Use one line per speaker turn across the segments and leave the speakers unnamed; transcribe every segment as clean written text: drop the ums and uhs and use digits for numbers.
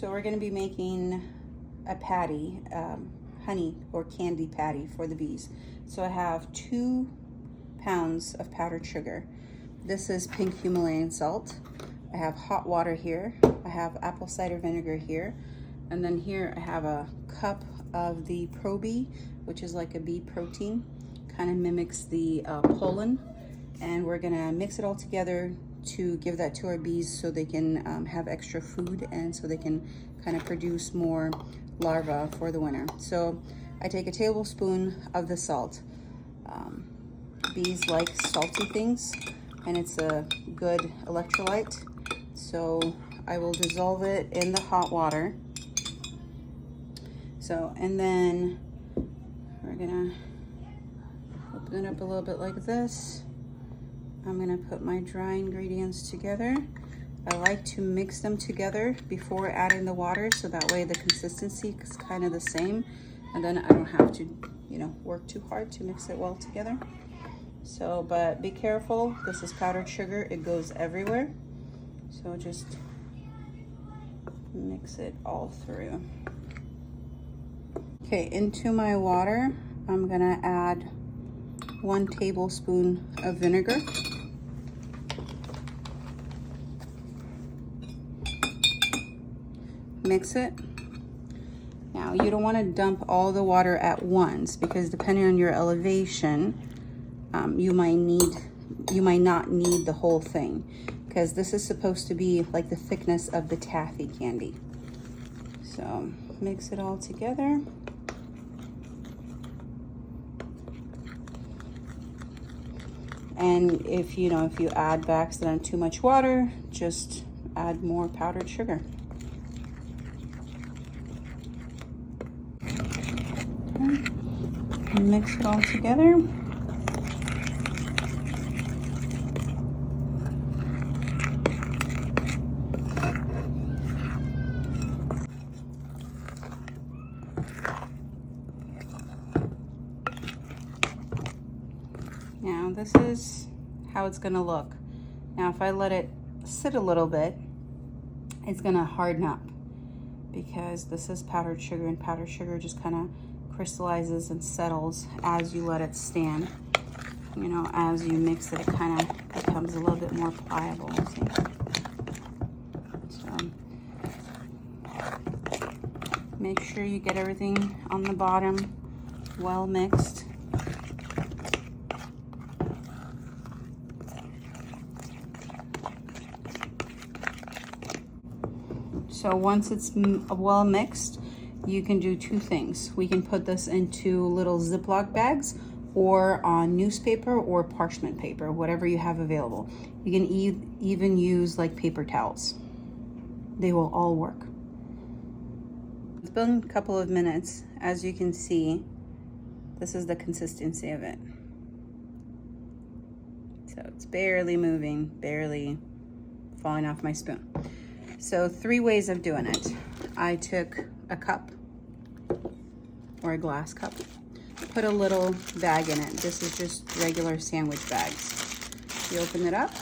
So we're going to be making a patty, honey or candy patty for the bees. So I have 2 pounds of powdered sugar. This is pink Himalayan salt. I have hot water here. I have apple cider vinegar here. And then here I have a cup of the Pro-Bee, which is like a bee protein, kind of mimics the pollen. And we're gonna mix it all together to give that to our bees so they can have extra food and so they can kind of produce more larvae for the winter. So I take a tablespoon of the salt. Bees like salty things and it's a good electrolyte. So I will dissolve it in the hot water. So, and then we're gonna open it up a little bit like this. I'm gonna put my dry ingredients together. I like to mix them together before adding the water, so that way the consistency is kind of the same, and then I don't have to, work too hard to mix it well together. So, but be careful, this is powdered sugar, it goes everywhere. So just mix it all through. Okay, into my water, I'm gonna add 1 tablespoon of vinegar. Mix it. Now, you don't want to dump all the water at once because depending on your elevation, you might not need the whole thing, because this is supposed to be like the thickness of the taffy candy. So mix it all together. And if you add by accident too much water, just add more powdered sugar. Okay. Mix it all together. Now this is how it's gonna look. Now if I let it sit a little bit, it's gonna harden up because this is powdered sugar, and powdered sugar just kind of crystallizes and settles as you let it stand. As you mix it, it kind of becomes a little bit more pliable. See? So make sure you get everything on the bottom well mixed. So once it's well mixed, you can do 2 things. We can put this into little Ziploc bags or on newspaper or parchment paper, whatever you have available. You can even use like paper towels. They will all work. It's been a couple of minutes. As you can see, this is the consistency of it. So it's barely moving, barely falling off my spoon. So 3 ways of doing it. I took a cup or a glass cup, put a little bag in it. This is just regular sandwich bags. You open it up,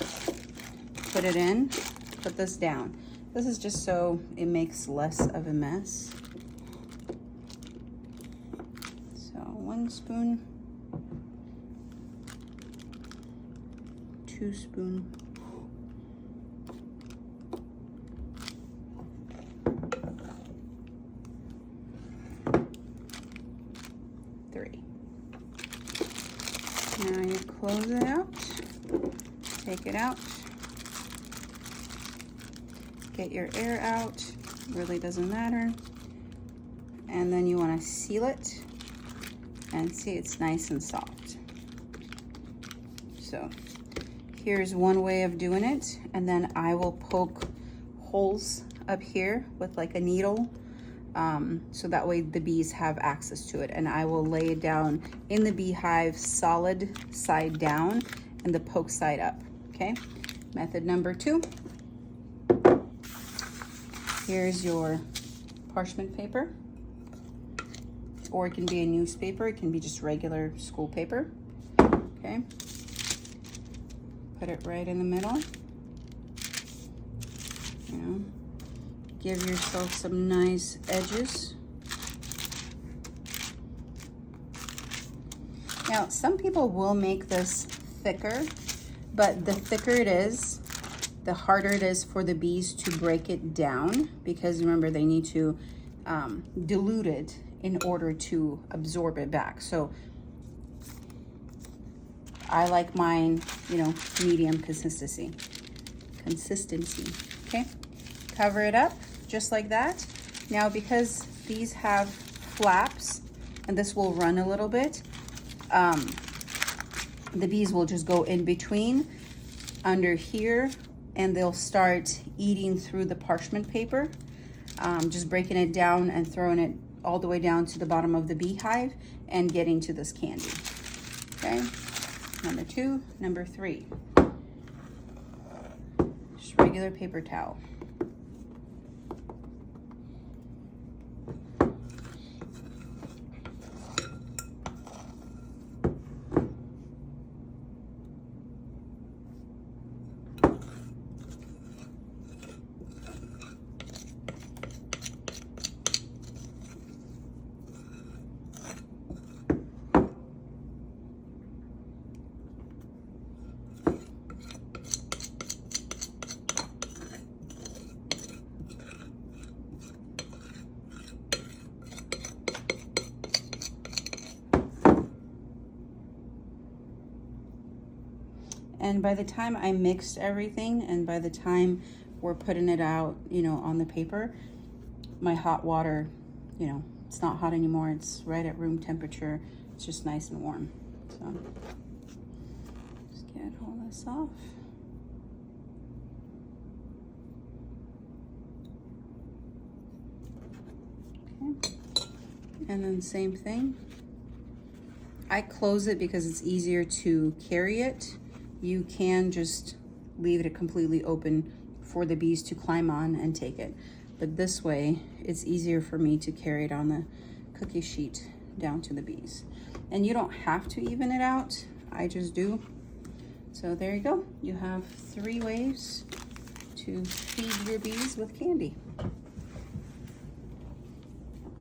put it in, put this down. This is just so it makes less of a mess. So 1 spoon, 2 spoons. 3. Now you close it out, take it out, get your air out, really doesn't matter. And then you want to seal it and see it's nice and soft. So here's one way of doing it, and then I will poke holes up here with like a needle. So that way the bees have access to it, and I will lay it down in the beehive solid side down and the poke side up. Okay, method number 2. Here's your parchment paper, or it can be a newspaper, it can be just regular school paper. Okay, put it right in the middle. give yourself some nice edges. Now, some people will make this thicker, but the thicker it is, the harder it is for the bees to break it down, because remember, they need to dilute it in order to absorb it back. So I like mine, you know, medium consistency, okay? Cover it up just like that. Now, because these have flaps, and this will run a little bit, the bees will just go in between under here, and they'll start eating through the parchment paper, just breaking it down and throwing it all the way down to the bottom of the beehive and getting to this candy. Okay, number 2. Number 3, just regular paper towel. And by the time I mixed everything, and by the time we're putting it out, you know, on the paper, my hot water, you know, it's not hot anymore. It's right at room temperature. It's just nice and warm. So just get all this off. Okay. And then same thing. I close it because it's easier to carry it. You can just leave it completely open for the bees to climb on and take it. But this way, it's easier for me to carry it on the cookie sheet down to the bees. And you don't have to even it out. I just do. So there you go. You have 3 ways to feed your bees with candy.